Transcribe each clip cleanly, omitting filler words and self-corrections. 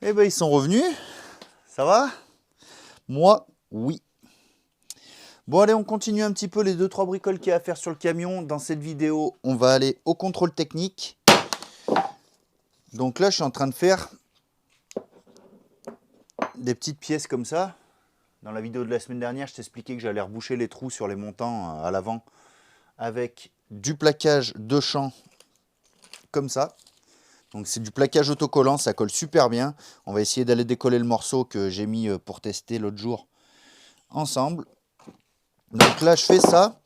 Eh ben ils sont revenus, ça va? Moi, oui. Bon allez, on continue un petit peu les 2-3 bricoles qu'il y a à faire sur le camion. Dans cette vidéo, on va aller au contrôle technique. Donc là, je suis en train de faire des petites pièces comme ça. Dans la vidéo de la semaine dernière, je t'expliquais que j'allais reboucher les trous sur les montants à l'avant avec du plaquage de champ comme ça. Donc c'est du plaquage autocollant, ça colle super bien. On va essayer d'aller décoller le morceau que j'ai mis pour tester l'autre jour ensemble. Donc là, je fais ça.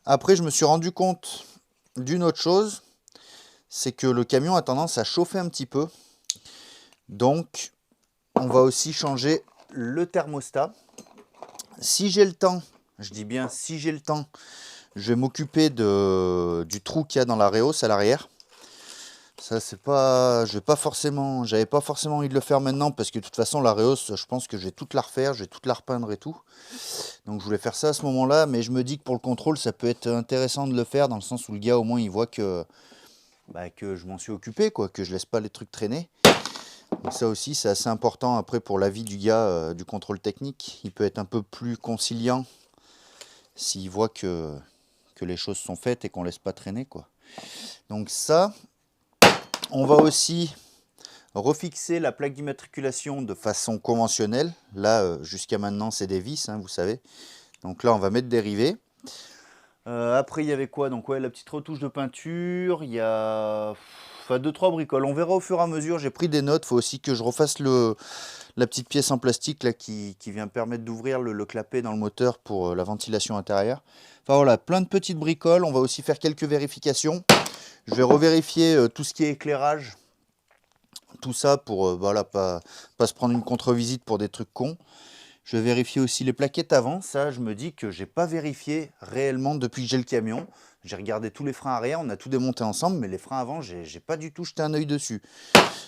Après, je me suis rendu compte d'une autre chose, c'est que le camion a tendance à chauffer un petit peu. Donc, on va aussi changer le thermostat. Si j'ai le temps, je dis bien si j'ai le temps, je vais m'occuper du trou qu'il y a dans la réhausse à l'arrière. Ça, c'est pas, j'avais pas forcément envie de le faire maintenant parce que de toute façon, la réhausse, je pense que je vais toute la refaire, je vais toute la repeindre et tout. Donc, je voulais faire ça à ce moment-là, mais je me dis que pour le contrôle, ça peut être intéressant de le faire dans le sens où le gars, au moins, il voit que je m'en suis occupé, quoi, que je laisse pas les trucs traîner. Donc ça aussi, c'est assez important après pour l'avis du gars du contrôle technique. Il peut être un peu plus conciliant s'il voit que les choses sont faites et qu'on laisse pas traîner, quoi. Donc ça, on va aussi refixer la plaque d'immatriculation de façon conventionnelle. Là, jusqu'à maintenant, c'est des vis, hein, vous savez. Donc là, on va mettre des rivets. Après, il y avait quoi? Donc ouais, la petite retouche de peinture. Il y a 2-3 bricoles. On verra au fur et à mesure. J'ai pris des notes. Il faut aussi que je refasse la petite pièce en plastique là, qui vient permettre d'ouvrir le clapet dans le moteur pour la ventilation intérieure. Enfin voilà, plein de petites bricoles. On va aussi faire quelques vérifications. Je vais revérifier tout ce qui est éclairage. Tout ça pour voilà, pas se prendre une contre-visite pour des trucs cons. Je vais vérifier aussi les plaquettes avant. Ça, je me dis que j'ai pas vérifié réellement depuis que j'ai le camion. J'ai regardé tous les freins arrière, on a tout démonté ensemble, mais les freins avant, j'ai pas du tout jeté un œil dessus.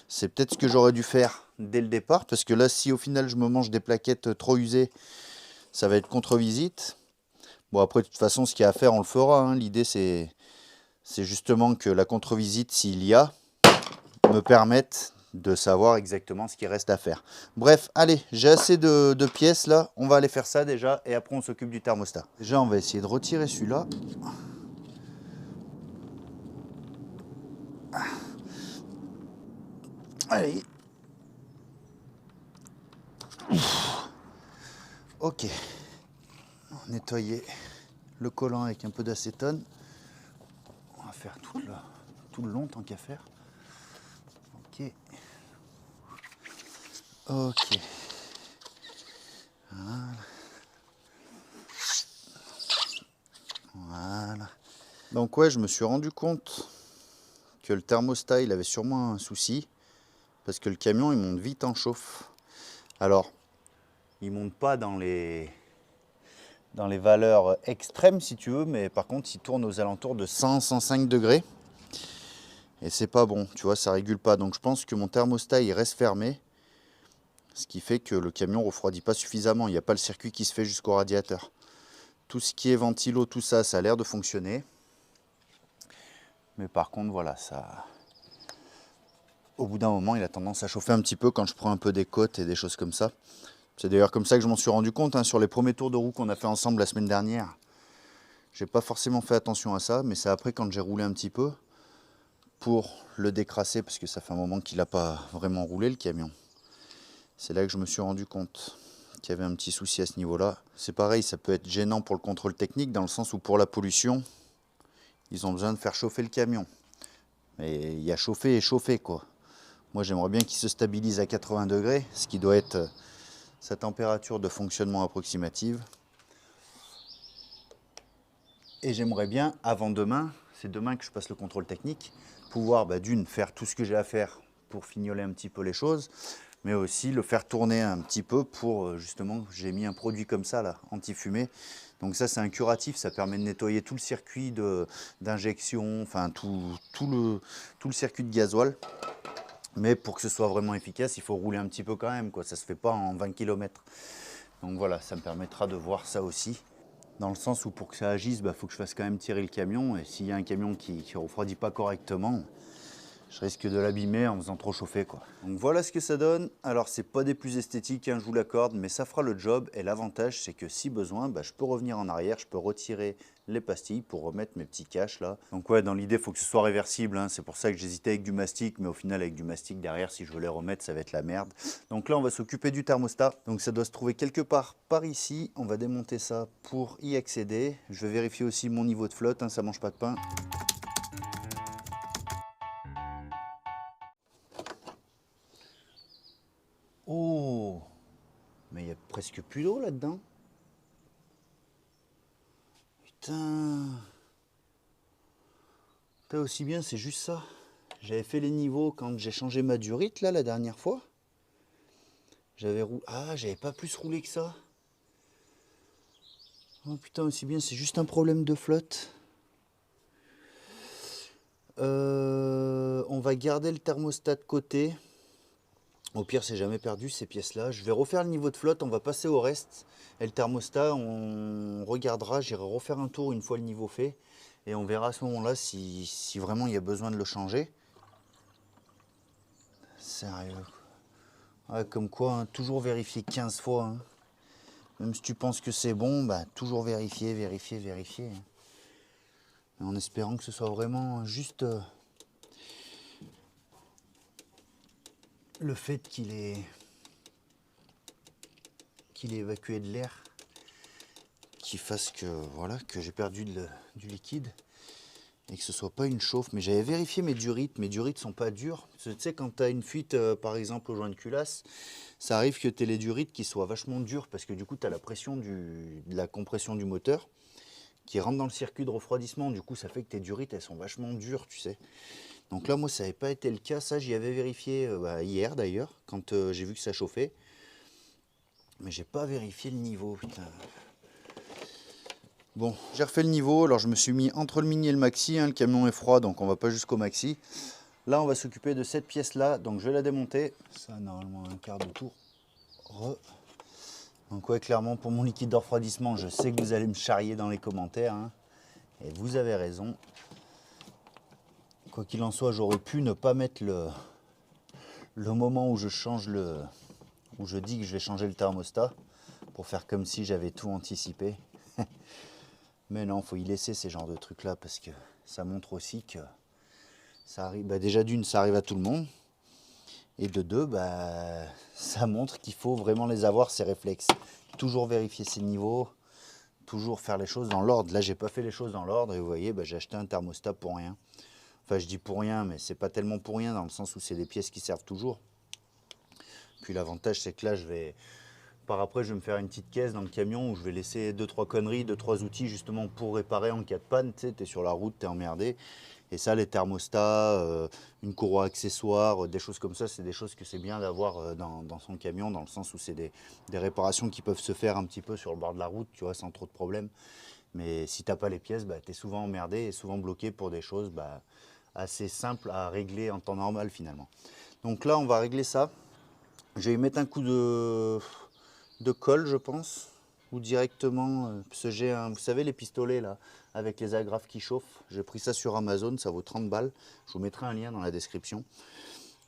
C'est peut-être ce que j'aurais dû faire dès le départ, parce que là, si au final je me mange des plaquettes trop usées, ça va être contre-visite. Bon, après, de toute façon, ce qu'il y a à faire, on le fera, hein. L'idée, c'est justement que la contre-visite, s'il y a, me permette de savoir exactement ce qui reste à faire. Bref, allez, j'ai assez de pièces là, on va aller faire ça déjà et après on s'occupe du thermostat. Déjà on va essayer de retirer celui-là. Allez. Ok. Nettoyer le collant avec un peu d'acétone. On va faire tout le long tant qu'à faire. Ok. Ok. Voilà. Voilà. Donc ouais, je me suis rendu compte que le thermostat, il avait sûrement un souci. Parce que le camion, il monte vite en chauffe. Alors, il monte pas dans les valeurs extrêmes, si tu veux. Mais par contre, il tourne aux alentours de 100-105 degrés. Et c'est pas bon, tu vois, ça régule pas. Donc je pense que mon thermostat, il reste fermé. Ce qui fait que le camion ne refroidit pas suffisamment. Il n'y a pas le circuit qui se fait jusqu'au radiateur. Tout ce qui est ventilo, tout ça, ça a l'air de fonctionner. Mais par contre, voilà, ça... Au bout d'un moment, il a tendance à chauffer un petit peu quand je prends un peu des côtes et des choses comme ça. C'est d'ailleurs comme ça que je m'en suis rendu compte, hein, sur les premiers tours de roue qu'on a fait ensemble la semaine dernière. J'ai pas forcément fait attention à ça, mais c'est après quand j'ai roulé un petit peu pour le décrasser, parce que ça fait un moment qu'il n'a pas vraiment roulé le camion. C'est là que je me suis rendu compte qu'il y avait un petit souci à ce niveau-là. C'est pareil, ça peut être gênant pour le contrôle technique, dans le sens où pour la pollution, ils ont besoin de faire chauffer le camion. Mais il y a chauffer et chauffer, quoi. Moi, j'aimerais bien qu'il se stabilise à 80 degrés, ce qui doit être sa température de fonctionnement approximative. Et j'aimerais bien, avant demain, c'est demain que je passe le contrôle technique, pouvoir d'une, faire tout ce que j'ai à faire pour fignoler un petit peu les choses, mais aussi le faire tourner un petit peu pour, justement, j'ai mis un produit comme ça, là, anti-fumée. Donc ça, c'est un curatif, ça permet de nettoyer tout le circuit d'injection, enfin tout le circuit de gasoil. Mais pour que ce soit vraiment efficace, il faut rouler un petit peu quand même, quoi. Ça ne se fait pas en 20 km. Donc voilà, ça me permettra de voir ça aussi. Dans le sens où pour que ça agisse, faut que je fasse quand même tirer le camion. Et s'il y a un camion qui ne refroidit pas correctement, je risque de l'abîmer en faisant trop chauffer, quoi. Donc voilà ce que ça donne. Alors c'est pas des plus esthétiques, hein, je vous l'accorde, mais ça fera le job. Et l'avantage, c'est que si besoin, bah, je peux revenir en arrière, je peux retirer les pastilles pour remettre mes petits caches là. Donc ouais, dans l'idée, il faut que ce soit réversible, hein. C'est pour ça que j'hésitais avec du mastic, mais au final avec du mastic derrière, si je veux les remettre, ça va être la merde. Donc là, on va s'occuper du thermostat. Donc ça doit se trouver quelque part par ici. On va démonter ça pour y accéder. Je vais vérifier aussi mon niveau de flotte, hein, ça mange pas de pain. Oh, mais il n'y a presque plus d'eau là-dedans. Putain. T'as aussi bien, c'est juste ça. J'avais fait les niveaux quand j'ai changé ma durite là la dernière fois. J'avais pas plus roulé que ça. Oh putain, aussi bien, c'est juste un problème de flotte. On va garder le thermostat de côté. Au pire, c'est jamais perdu ces pièces-là. Je vais refaire le niveau de flotte, on va passer au reste. Et le thermostat, on regardera, j'irai refaire un tour une fois le niveau fait. Et on verra à ce moment-là si vraiment il y a besoin de le changer. Sérieux. Ouais, comme quoi, hein, toujours vérifier 15 fois. Hein. Même si tu penses que c'est bon, bah, toujours vérifier, vérifier, vérifier. Hein. En espérant que ce soit vraiment juste le fait qu'il ait évacué de l'air qui fasse que voilà que j'ai perdu du liquide et que ce soit pas une chauffe. Mais j'avais vérifié mes durites sont pas dures. Tu sais, quand tu as une fuite par exemple au joint de culasse, ça arrive que tu aies les durites qui soient vachement dures parce que du coup tu as la pression de la compression du moteur qui rentre dans le circuit de refroidissement. Du coup ça fait que tes durites elles sont vachement dures, tu sais. Donc là moi ça n'avait pas été le cas, ça j'y avais vérifié hier d'ailleurs quand j'ai vu que ça chauffait. Mais j'ai pas vérifié le niveau, putain. Bon, j'ai refait le niveau, alors je me suis mis entre le mini et le maxi, hein, le camion est froid donc on va pas jusqu'au maxi. Là on va s'occuper de cette pièce là, donc je vais la démonter. Ça normalement un quart de tour. Donc ouais, clairement pour mon liquide de refroidissement, je sais que vous allez me charrier dans les commentaires. Hein, et vous avez raison. Quoi qu'il en soit, j'aurais pu ne pas mettre le moment où je change où je dis que je vais changer le thermostat pour faire comme si j'avais tout anticipé. Mais non, faut y laisser ces genres de trucs là parce que ça montre aussi que ça arrive. Bah déjà d'une, ça arrive à tout le monde. Et de deux, bah, ça montre qu'il faut vraiment les avoir, ces réflexes. Toujours vérifier ses niveaux, toujours faire les choses dans l'ordre. Là, j'ai pas fait les choses dans l'ordre et vous voyez, bah, j'ai acheté un thermostat pour rien. Enfin, je dis pour rien, mais c'est pas tellement pour rien dans le sens où c'est des pièces qui servent toujours. Puis l'avantage, c'est que là, par après, je vais me faire une petite caisse dans le camion où je vais laisser 2-3 conneries, 2-3 outils justement pour réparer en cas de panne. Tu sais, t'es sur la route, t'es emmerdé. Et ça, les thermostats, une courroie accessoire, des choses comme ça, c'est des choses que c'est bien d'avoir dans son camion, dans le sens où c'est des réparations qui peuvent se faire un petit peu sur le bord de la route, tu vois, sans trop de problèmes. Mais si t'as pas les pièces, bah, t'es souvent emmerdé et souvent bloqué pour des choses bah, assez simples à régler en temps normal finalement. Donc là, on va régler ça. Je vais y mettre un coup de colle, je pense, ou directement, parce que j'ai vous savez les pistolets là, avec les agrafes qui chauffent, j'ai pris ça sur Amazon, ça vaut 30 balles, je vous mettrai un lien dans la description.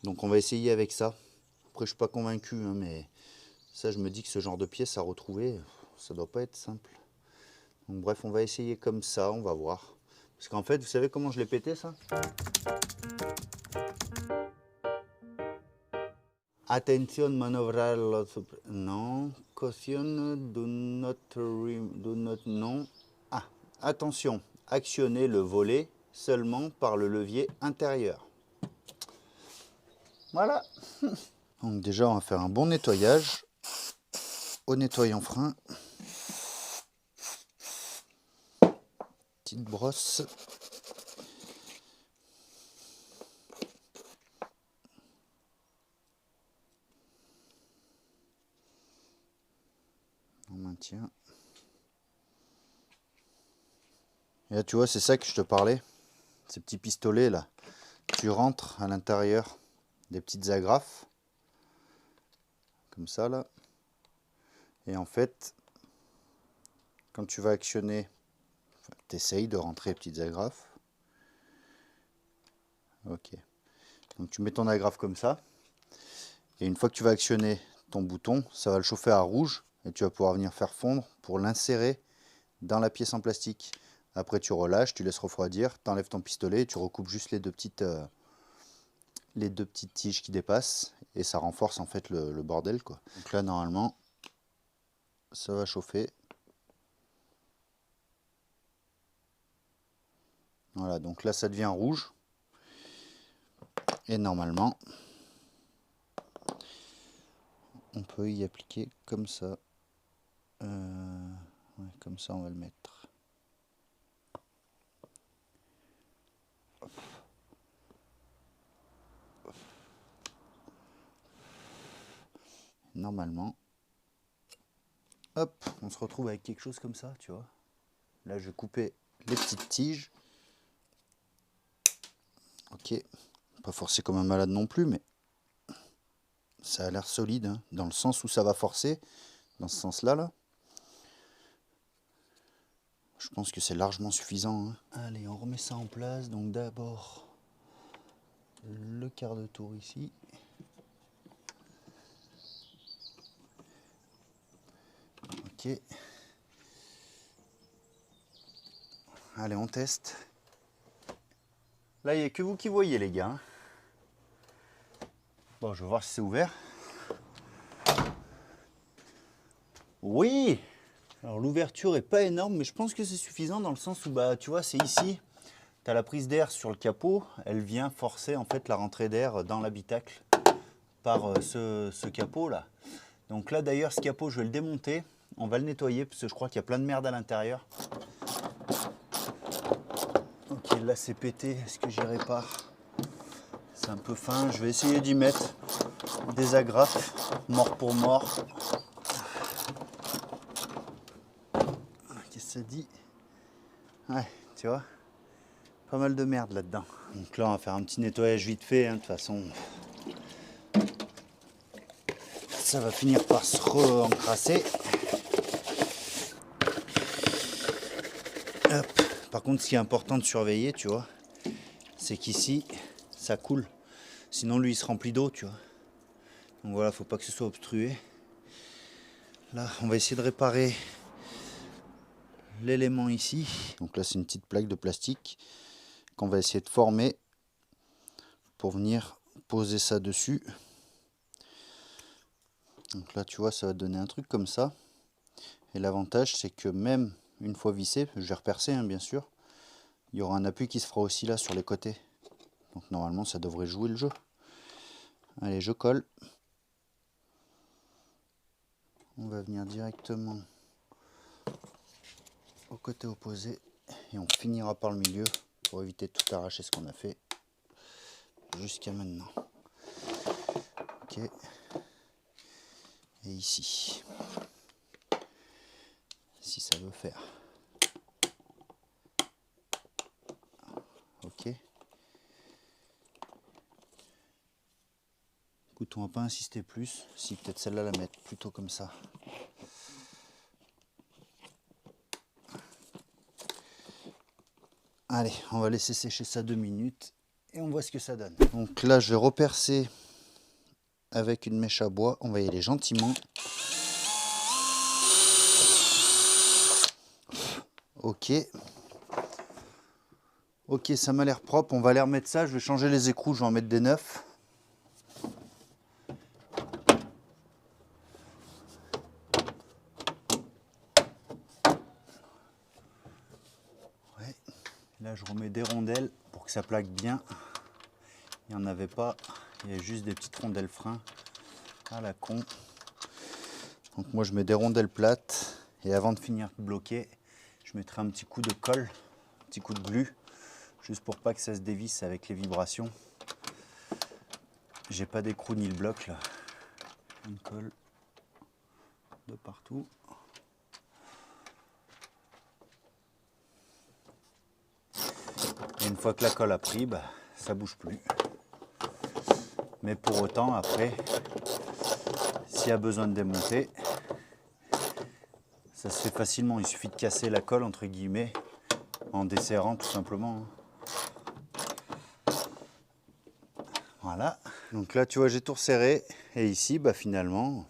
Donc on va essayer avec ça. Après je suis pas convaincu, hein, mais ça je me dis que ce genre de pièce à retrouver, ça doit pas être simple. Donc bref, on va essayer comme ça, on va voir. Parce qu'en fait, vous savez comment je l'ai pété ça? Attention, manœuvrer non. Caution, do not, non. Ah, attention, actionnez le volet seulement par le levier intérieur. Voilà. Donc déjà, on va faire un bon nettoyage au nettoyant frein. Petite brosse. On maintient. Et là, tu vois, c'est ça que je te parlais. Ces petits pistolets là. Tu rentres à l'intérieur des petites agrafes. Comme ça là. Et en fait, quand tu vas actionner, tu essayes de rentrer les petites agrafes. Ok. Donc tu mets ton agrafe comme ça. Et une fois que tu vas actionner ton bouton, ça va le chauffer à rouge. Et tu vas pouvoir venir faire fondre pour l'insérer dans la pièce en plastique. Après tu relâches, tu laisses refroidir, tu enlèves ton pistolet et tu recoupes juste les deux petites tiges qui dépassent. Et ça renforce en fait le bordel, quoi. Donc là normalement, ça va chauffer. Voilà, donc là ça devient rouge. Et normalement, on peut y appliquer comme ça. Ouais, comme ça on va le mettre. Normalement, hop, on se retrouve avec quelque chose comme ça, tu vois. Là je vais couper les petites tiges. Ok, pas forcer comme un malade non plus, mais ça a l'air solide, hein, dans le sens où ça va forcer, dans ce sens-là, là. Je pense que c'est largement suffisant, hein. Allez, on remet ça en place. Donc d'abord, le quart de tour ici. Ok. Allez, on teste. Là, il n'y a que vous qui voyez, les gars. Bon, je vais voir si c'est ouvert. Oui! Alors, l'ouverture n'est pas énorme, mais je pense que c'est suffisant dans le sens où, bah, tu vois, c'est ici. Tu as la prise d'air sur le capot. Elle vient forcer, en fait, la rentrée d'air dans l'habitacle par ce capot-là. Donc là, d'ailleurs, ce capot, je vais le démonter. On va le nettoyer, parce que je crois qu'il y a plein de merde à l'intérieur. Ok, là, c'est pété. Est-ce que j'y répare? C'est un peu fin. Je vais essayer d'y mettre des agrafes, mort pour mort. Qu'est-ce que ça dit? Ouais, tu vois, pas mal de merde là-dedans. Donc là, on va faire un petit nettoyage vite fait, hein, de toute façon. Ça va finir par se re-encrasser. Hop. Par contre, ce qui est important de surveiller, tu vois, c'est qu'ici, ça coule. Sinon, lui, il se remplit d'eau, tu vois. Donc voilà, faut pas que ce soit obstrué. Là, on va essayer de réparer l'élément ici. Donc là, c'est une petite plaque de plastique qu'on va essayer de former pour venir poser ça dessus. Donc là, tu vois, ça va donner un truc comme ça. Et l'avantage, c'est que même une fois vissé, je vais repercer, hein, bien sûr, il y aura un appui qui se fera aussi là sur les côtés. Donc normalement, ça devrait jouer le jeu. Allez, je colle. On va venir directement au côté opposé et on finira par le milieu pour éviter de tout arracher ce qu'on a fait jusqu'à maintenant. Ok. Et ici, si ça veut faire. Ok. Écoute, on va pas insister plus. Si, peut-être celle-là la mettre plutôt comme ça. Allez, on va laisser sécher ça 2 minutes et on voit ce que ça donne. Donc là, je vais repercer avec une mèche à bois. On va y aller gentiment. Ok. Ok, ça m'a l'air propre. On va aller remettre ça. Je vais changer les écrous. Je vais en mettre des neufs. Ouais. Là, je remets des rondelles pour que ça plaque bien. Il n'y en avait pas. Il y a juste des petites rondelles freins à la con. Donc moi, je mets des rondelles plates. Et avant de finir de bloquer, je mettrai un petit coup de colle, un petit coup de glu, juste pour pas que ça se dévisse avec les vibrations. J'ai pas d'écrou ni le bloc là. Une colle de partout. Et une fois que la colle a pris, bah, ça bouge plus. Mais pour autant, après, s'il y a besoin de démonter, ça se fait facilement. Il suffit de casser la colle entre guillemets en desserrant tout simplement. Voilà, donc là tu vois j'ai tout resserré et ici bah finalement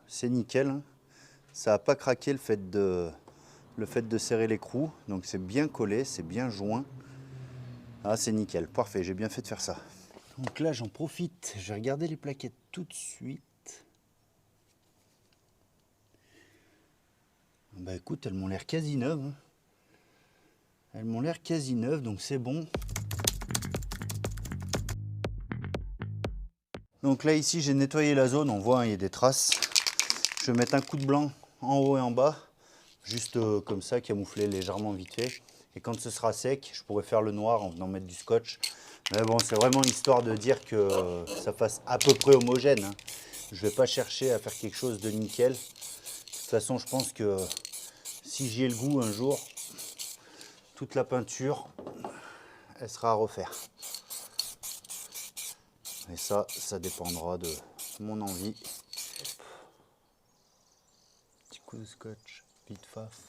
c'est nickel, hein. Ça n'a pas craqué le fait de serrer l'écrou, donc c'est bien collé, c'est bien joint. Ah c'est nickel, parfait, j'ai bien fait de faire ça. Donc là j'en profite, je vais regarder les plaquettes tout de suite. Bah écoute, elles m'ont l'air quasi neuves, hein. Elles m'ont l'air quasi neuves, donc c'est bon. Donc là ici j'ai nettoyé la zone, on voit hein, il y a des traces. Je vais mettre un coup de blanc en haut et en bas, juste comme ça, camoufler légèrement vite fait. Et quand ce sera sec, je pourrai faire le noir en venant mettre du scotch. Mais bon, c'est vraiment histoire de dire que ça fasse à peu près homogène, hein. Je ne vais pas chercher à faire quelque chose de nickel. De toute façon, je pense que si j'y ai le goût un jour, toute la peinture, elle sera à refaire. Et ça dépendra de mon envie. Petit coup de scotch, vite faf.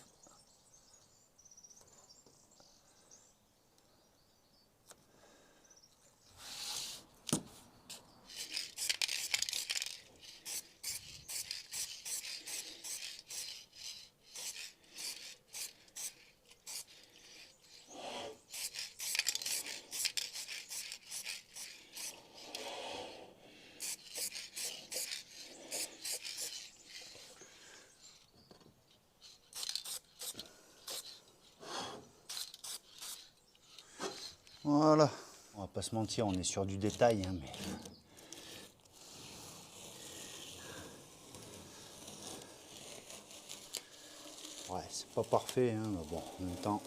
Voilà, on va pas se mentir, on est sur du détail, hein, mais... Ouais, c'est pas parfait, hein, mais bon, en même temps,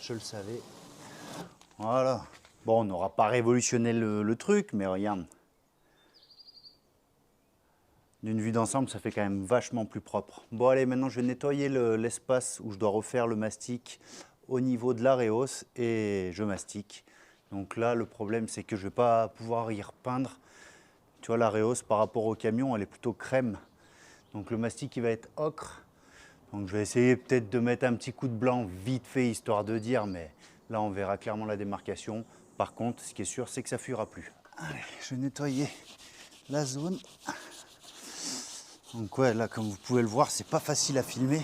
je le savais. Voilà. Bon, on n'aura pas révolutionné le truc, mais regarde. D'une vue d'ensemble, ça fait quand même vachement plus propre. Bon, allez, maintenant, je vais nettoyer l'espace où je dois refaire le mastic au niveau de l'Areos et je mastique. Donc là, le problème, c'est que je ne vais pas pouvoir y repeindre. Tu vois, l'Areos, par rapport au camion, elle est plutôt crème. Donc le mastic, il va être ocre. Donc je vais essayer peut-être de mettre un petit coup de blanc vite fait, histoire de dire, mais là, on verra clairement la démarcation. Par contre, ce qui est sûr, c'est que ça ne fuira plus. Allez, je vais nettoyer la zone. Donc ouais, là, comme vous pouvez le voir, c'est pas facile à filmer.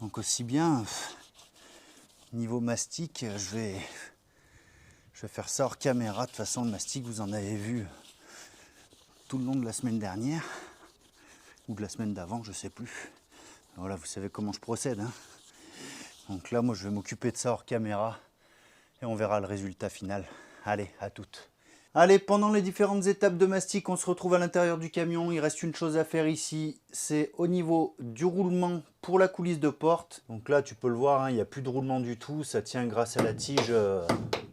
Donc aussi bien, niveau mastic, je vais faire ça hors caméra. De toute façon, le mastic, vous en avez vu tout le long de la semaine dernière, ou de la semaine d'avant, je sais plus. Voilà, vous savez comment je procède, hein. Donc là, moi, je vais m'occuper de ça hors caméra, et on verra le résultat final. Allez, à toutes. Allez, pendant les différentes étapes de mastic, on se retrouve à l'intérieur du camion. Il reste une chose à faire ici, c'est au niveau du roulement pour la coulisse de porte. Donc là, tu peux le voir, hein, il n'y a plus de roulement du tout. Ça tient grâce à la tige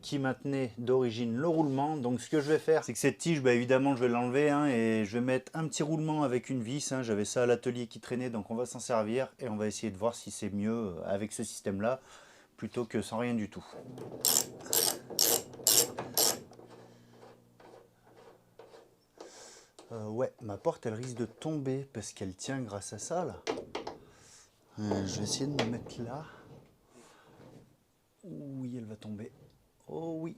qui maintenait d'origine le roulement. Donc ce que je vais faire, c'est que cette tige, bah, évidemment, je vais l'enlever, hein, et je vais mettre un petit roulement avec une vis, hein. J'avais ça à l'atelier qui traînait, donc on va s'en servir et on va essayer de voir si c'est mieux avec ce système-là plutôt que sans rien du tout. Ouais, ma porte, elle risque de tomber parce qu'elle tient grâce à ça, là. Je vais essayer de me mettre là. Oui, elle va tomber. Oh oui.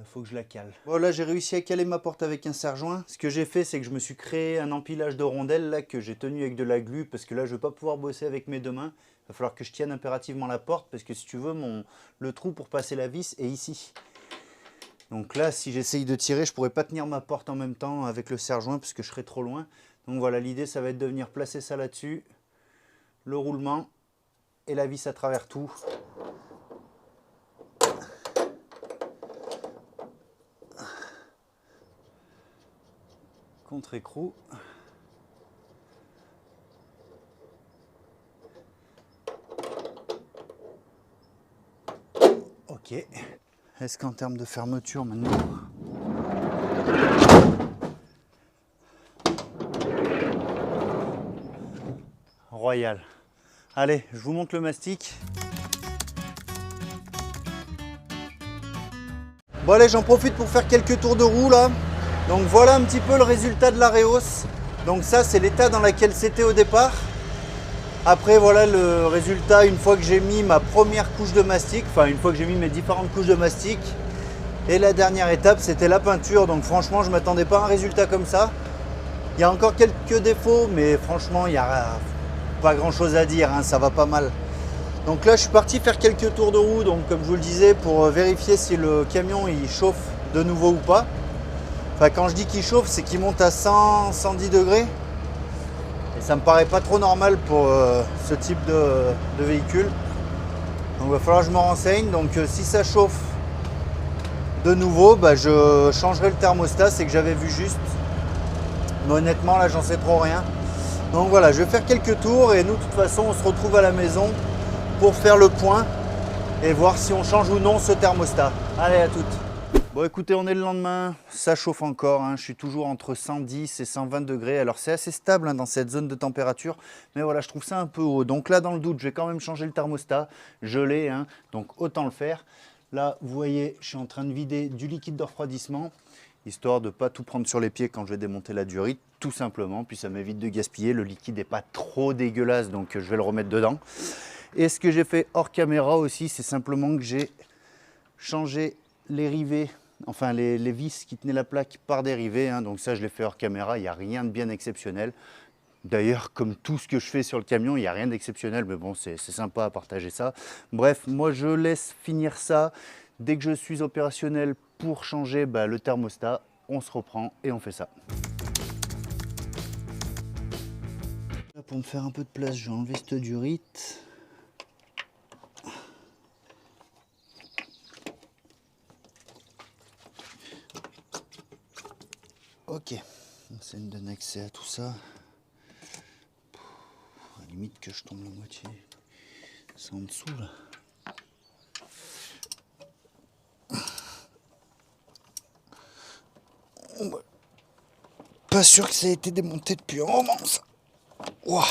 Faut que je la cale. Bon, là, j'ai réussi à caler ma porte avec un serre-joint. Ce que j'ai fait, c'est que je me suis créé un empilage de rondelles, là, que j'ai tenu avec de la glu, parce que là, je ne vais pas pouvoir bosser avec mes deux mains. Il va falloir que je tienne impérativement la porte, parce que si tu veux, le trou pour passer la vis est ici. Donc là, si j'essaye de tirer, je ne pourrais pas tenir ma porte en même temps avec le serre-joint parce que je serais trop loin. Donc voilà, l'idée, ça va être de venir placer ça là-dessus, le roulement et la vis à travers tout. Contre-écrou. Ok. Est-ce qu'en termes de fermeture maintenant... Royal. Allez, je vous montre le mastic. Bon allez, j'en profite pour faire quelques tours de roue là. Donc voilà un petit peu le résultat de l'Areos. Donc ça, c'est l'état dans lequel c'était au départ. Après voilà le résultat une fois que j'ai mis ma première couche de mastic, enfin une fois que j'ai mis mes différentes couches de mastic. Et la dernière étape c'était la peinture, donc franchement je ne m'attendais pas à un résultat comme ça. Il y a encore quelques défauts mais franchement il n'y a pas grand chose à dire, hein, ça va pas mal. Donc là je suis parti faire quelques tours de roue, donc comme je vous le disais, pour vérifier si le camion il chauffe de nouveau ou pas. Enfin quand je dis qu'il chauffe, c'est qu'il monte à 100, 110 degrés. Et ça me paraît pas trop normal pour ce type de véhicule. Donc il va falloir que je me renseigne. Donc si ça chauffe de nouveau, bah, je changerai le thermostat, c'est que j'avais vu juste. Mais honnêtement là j'en sais trop rien. Donc voilà, je vais faire quelques tours et nous de toute façon on se retrouve à la maison pour faire le point et voir si on change ou non ce thermostat. Allez, à toutes. Bon écoutez, on est le lendemain, ça chauffe encore, hein. Je suis toujours entre 110 et 120 degrés. Alors c'est assez stable, hein, dans cette zone de température, mais voilà, je trouve ça un peu haut. Donc là dans le doute, je vais quand même changer le thermostat, je l'ai, hein, donc autant le faire. Là vous voyez, je suis en train de vider du liquide de refroidissement, histoire de ne pas tout prendre sur les pieds quand je vais démonter la durite, tout simplement, puis ça m'évite de gaspiller. Le liquide n'est pas trop dégueulasse, donc je vais le remettre dedans. Et ce que j'ai fait hors caméra aussi, c'est simplement que j'ai changé les rivets, enfin les vis qui tenaient la plaque par des rivets, hein. Donc ça je l'ai fait hors caméra, il n'y a rien de bien exceptionnel. D'ailleurs comme tout ce que je fais sur le camion, il n'y a rien d'exceptionnel, mais bon c'est sympa à partager ça. Bref, moi je laisse finir ça. Dès que je suis opérationnel pour changer le thermostat, on se reprend et on fait ça. Là, pour me faire un peu de place, je vais enlever cette durite. Ok, ça me donne accès à tout ça. À la limite que je tombe la moitié. C'est en dessous là. Pas sûr que ça ait été démonté depuis un moment ça. Ouah.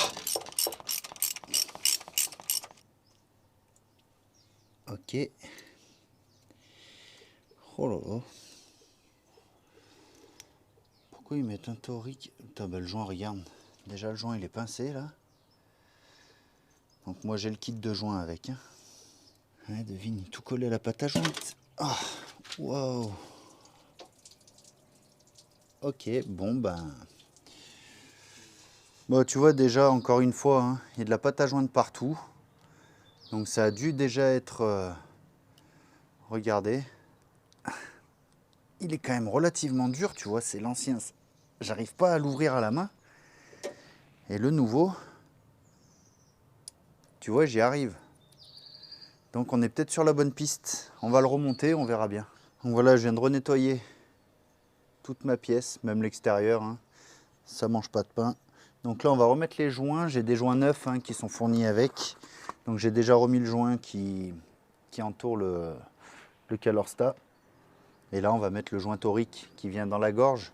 Ok. Oh là là. Pourquoi ils mettent un torique? Putain, le joint, regarde. Déjà le joint il est pincé là. Donc moi j'ai le kit de joint avec. Hein. Ouais, devine, il est tout collé à la pâte à jointe. Ah, waouh. Ok, bon bon, tu vois déjà encore une fois, hein, il y a de la pâte à joindre partout. Donc ça a dû déjà être regardez. Il est quand même relativement dur, tu vois, c'est l'ancien. J'arrive pas à l'ouvrir à la main. Et le nouveau, tu vois, j'y arrive. Donc on est peut-être sur la bonne piste. On va le remonter, on verra bien. Donc voilà, je viens de renettoyer toute ma pièce, même l'extérieur. Hein. Ça mange pas de pain. Donc là, on va remettre les joints. J'ai des joints neufs hein, qui sont fournis avec. Donc j'ai déjà remis le joint qui entoure le calorstat. Et là, on va mettre le joint torique qui vient dans la gorge.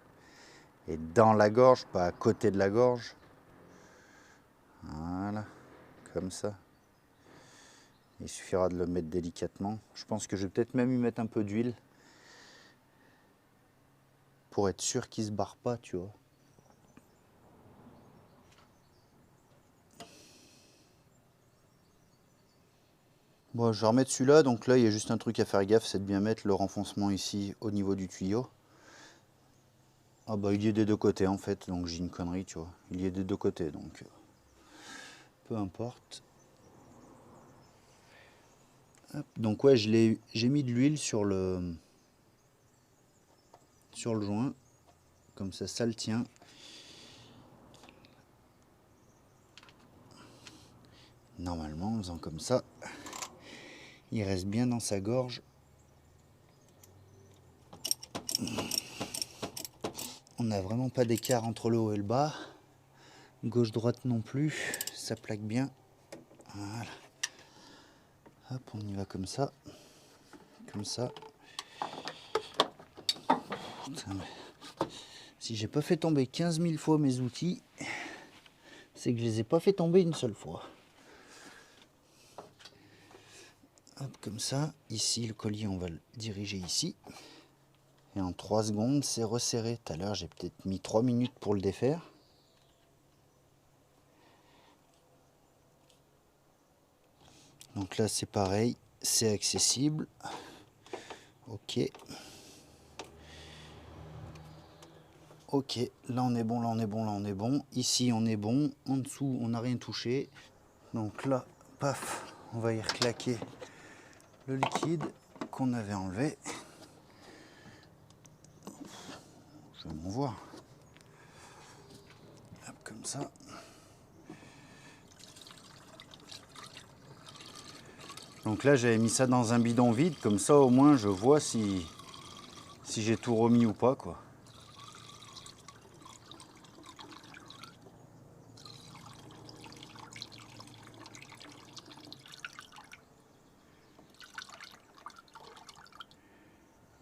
Et dans la gorge, pas à côté de la gorge. Voilà, comme ça. Il suffira de le mettre délicatement. Je pense que je vais peut-être même y mettre un peu d'huile. Pour être sûr qu'il ne se barre pas, tu vois. Bon, je vais remettre celui-là. Donc là, il y a juste un truc à faire gaffe, c'est de bien mettre le renfoncement ici au niveau du tuyau. Ah bah il y est des deux côtés en fait, donc j'ai une connerie, tu vois. Il y est des deux côtés, donc peu importe. Hop, donc ouais, j'ai mis de l'huile sur le joint, comme ça le tient. Normalement, en faisant comme ça, il reste bien dans sa gorge. On n'a vraiment pas d'écart entre le haut et le bas. Gauche-droite non plus, ça plaque bien. Voilà. Hop, on y va comme ça. Comme ça. Putain, si j'ai pas fait tomber 15 000 fois mes outils, c'est que je les ai pas fait tomber une seule fois. Hop, comme ça. Ici, le collier, on va le diriger ici. Et en 3 secondes, c'est resserré. Tout à l'heure, j'ai peut-être mis 3 minutes pour le défaire. Donc là c'est pareil, c'est accessible. Ok. Ok, là on est bon, là on est bon, là on est bon. Ici on est bon, en dessous on n'a rien touché. Donc là, paf, on va y reclaquer le liquide qu'on avait enlevé. Je vais m'en voir. Hop, comme ça. Donc là j'avais mis ça dans un bidon vide, comme ça au moins je vois si j'ai tout remis ou pas, quoi.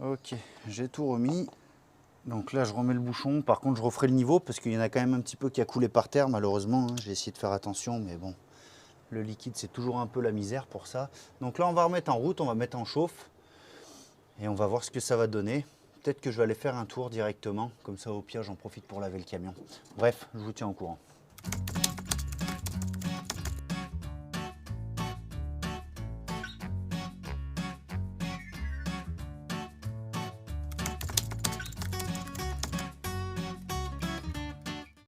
Ok, j'ai tout remis. Donc là je remets le bouchon. Par contre je referai le niveau parce qu'il y en a quand même un petit peu qui a coulé par terre malheureusement. J'ai essayé de faire attention mais bon, le liquide c'est toujours un peu la misère pour ça. Donc là on va remettre en route, on va mettre en chauffe. Et on va voir ce que ça va donner. Peut-être que je vais aller faire un tour directement. Comme ça au pire j'en profite pour laver le camion. Bref, je vous tiens au courant.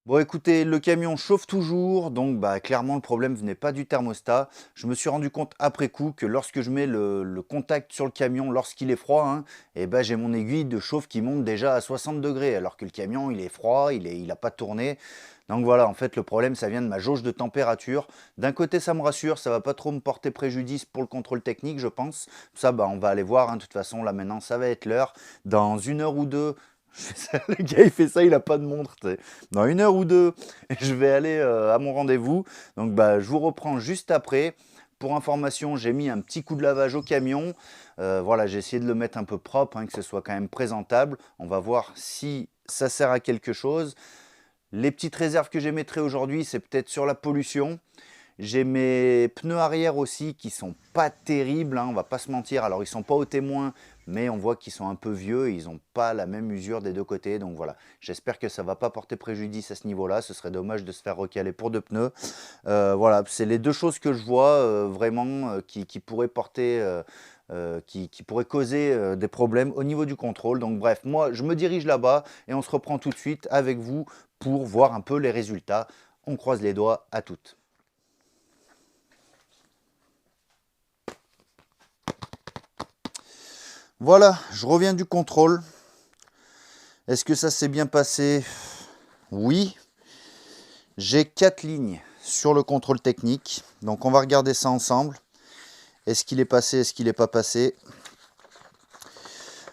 Bon écoutez, le camion chauffe toujours, donc clairement le problème venait pas du thermostat. Je me suis rendu compte après coup que lorsque je mets le contact sur le camion, lorsqu'il est froid, hein, et j'ai mon aiguille de chauffe qui monte déjà à 60 degrés, alors que le camion il est froid, il n'a pas tourné. Donc voilà, en fait le problème ça vient de ma jauge de température. D'un côté ça me rassure, ça va pas trop me porter préjudice pour le contrôle technique je pense. Ça on va aller voir, hein. De toute façon là maintenant ça va être l'heure. Dans 1 heure ou deux, le gars il fait ça, il a pas de montre. T'sais. Dans 1 heure ou deux, je vais aller à mon rendez-vous. Donc je vous reprends juste après. Pour information, j'ai mis un petit coup de lavage au camion. Voilà, j'ai essayé de le mettre un peu propre, hein, que ce soit quand même présentable. On va voir si ça sert à quelque chose. Les petites réserves que j'émettrai aujourd'hui, c'est peut-être sur la pollution. J'ai mes pneus arrière aussi qui sont pas terribles, hein, on va pas se mentir. Alors ils sont pas au témoin, mais on voit qu'ils sont un peu vieux et ils n'ont pas la même usure des deux côtés. Donc voilà, j'espère que ça va pas porter préjudice à ce niveau-là. Ce serait dommage de se faire recaler pour deux pneus. Voilà, c'est les deux choses que je vois vraiment qui pourraient porter... qui pourrait causer des problèmes au niveau du contrôle. Donc bref, moi je me dirige là-bas et on se reprend tout de suite avec vous pour voir un peu les résultats. On croise les doigts, à toutes. Voilà, je reviens du contrôle. Est-ce que ça s'est bien passé? Oui. J'ai 4 lignes sur le contrôle technique. Donc on va regarder ça ensemble. Est-ce qu'il est passé? Est-ce qu'il n'est pas passé?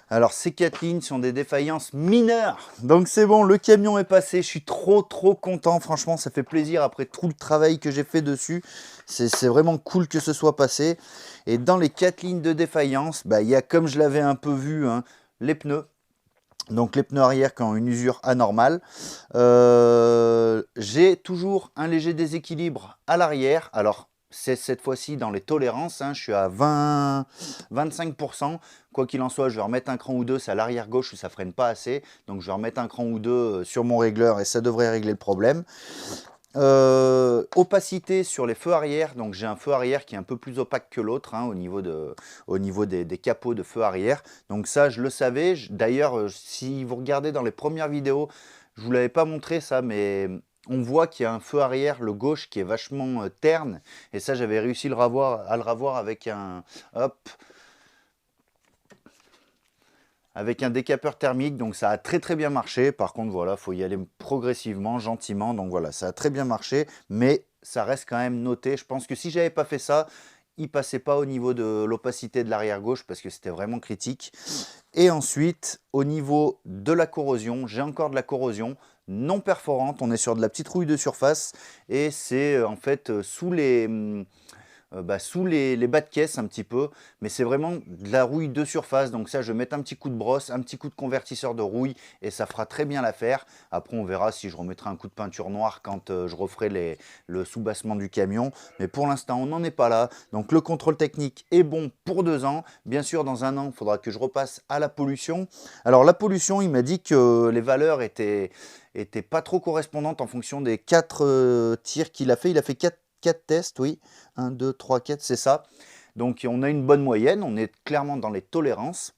Alors ces 4 lignes sont des défaillances mineures. Donc c'est bon, le camion est passé. Je suis trop content. Franchement, ça fait plaisir après tout le travail que j'ai fait dessus. C'est vraiment cool que ce soit passé. Et dans les 4 lignes de défaillance, il y a, comme je l'avais un peu vu, hein, les pneus. Donc les pneus arrière qui ont une usure anormale. J'ai toujours un léger déséquilibre à l'arrière. Alors c'est cette fois-ci dans les tolérances, hein, je suis à 25%. Quoi qu'il en soit, je vais remettre un cran ou deux, c'est à l'arrière gauche où ça freine pas assez. Donc je vais remettre un cran ou deux sur mon régleur et ça devrait régler le problème. Opacité sur les feux arrière, donc j'ai un feu arrière qui est un peu plus opaque que l'autre, hein, au niveau des capots de feu arrière. Donc ça je le savais, d'ailleurs si vous regardez dans les premières vidéos, je vous l'avais pas montré ça, mais on voit qu'il y a un feu arrière, le gauche, qui est vachement terne, et ça j'avais réussi à le ravoir avec un, hop, avec un décapeur thermique, donc ça a très bien marché. Par contre, voilà, il faut y aller progressivement, gentiment. Donc voilà, ça a très bien marché, mais ça reste quand même noté. Je pense que si j'avais pas fait ça, il passait pas au niveau de l'opacité de l'arrière gauche parce que c'était vraiment critique. Et ensuite, au niveau de la corrosion, j'ai encore de la corrosion non perforante. On est sur de la petite rouille de surface et c'est en fait sous les bas de caisse un petit peu, mais c'est vraiment de la rouille de surface. Donc ça, je vais mettre un petit coup de brosse, un petit coup de convertisseur de rouille et ça fera très bien l'affaire. Après, on verra si je remettrai un coup de peinture noire quand je referai le soubassement du camion. Mais pour l'instant, on n'en est pas là. Donc le contrôle technique est bon pour 2 ans. Bien sûr, dans 1 an, il faudra que je repasse à la pollution. Alors la pollution, il m'a dit que les valeurs étaient pas trop correspondantes en fonction des 4 tirs qu'il a fait. Il a fait 4 4 tests, oui. 1, 2, 3, 4, c'est ça. Donc on a une bonne moyenne, on est clairement dans les tolérances.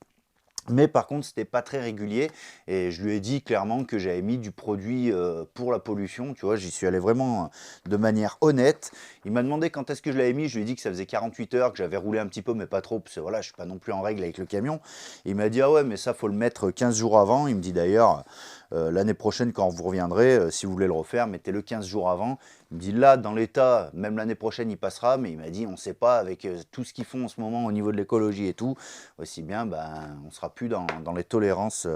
Mais par contre, c'était pas très régulier et je lui ai dit clairement que j'avais mis du produit pour la pollution. Tu vois, j'y suis allé vraiment de manière honnête. Il m'a demandé quand est-ce que je l'avais mis. Je lui ai dit que ça faisait 48 heures, que j'avais roulé un petit peu, mais pas trop, parce que voilà, je suis pas non plus en règle avec le camion. Et il m'a dit, ah ouais, mais ça, faut le mettre 15 jours avant. Il me dit d'ailleurs, l'année prochaine, quand vous reviendrez, si vous voulez le refaire, mettez-le 15 jours avant. Il me dit là, dans l'état, même l'année prochaine, il passera, mais il m'a dit, on ne sait pas, avec tout ce qu'ils font en ce moment au niveau de l'écologie et tout, aussi bien, ben, on ne sera plus dans les tolérances,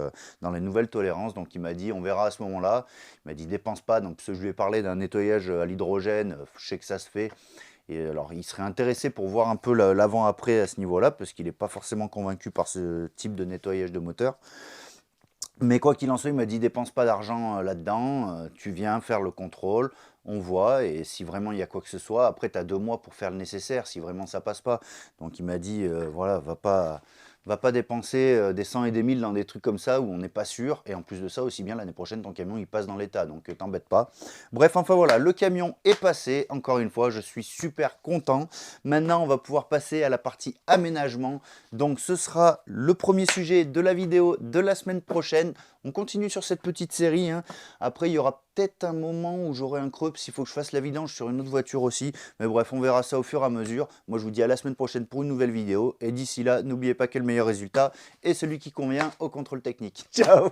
dans les nouvelles tolérances. Donc il m'a dit, on verra à ce moment-là. Il m'a dit, dépense pas. Donc parce que je lui ai parlé d'un nettoyage à l'hydrogène, je sais que ça se fait. Et alors, il serait intéressé pour voir un peu l'avant-après à ce niveau-là, parce qu'il n'est pas forcément convaincu par ce type de nettoyage de moteur. Mais quoi qu'il en soit, il m'a dit dépense pas d'argent là-dedans, tu viens faire le contrôle, on voit, et si vraiment il y a quoi que ce soit, après tu as 2 mois pour faire le nécessaire, si vraiment ça passe pas. Donc il m'a dit, voilà, va pas dépenser des 100 et des 1000 dans des trucs comme ça où on n'est pas sûr, et en plus de ça, aussi bien l'année prochaine, ton camion il passe dans l'état, donc t'embête pas. Bref, enfin voilà, le camion est passé, encore une fois, je suis super content. Maintenant, on va pouvoir passer à la partie aménagement. Donc ce sera le premier sujet de la vidéo de la semaine prochaine. On continue sur cette petite série, hein. Après, il y aura peut-être un moment où j'aurai un creux, s'il faut que je fasse la vidange sur une autre voiture aussi. Mais bref, on verra ça au fur et à mesure. Moi, je vous dis à la semaine prochaine pour une nouvelle vidéo. Et d'ici là, n'oubliez pas que le meilleur résultat est celui qui convient au contrôle technique. Ciao!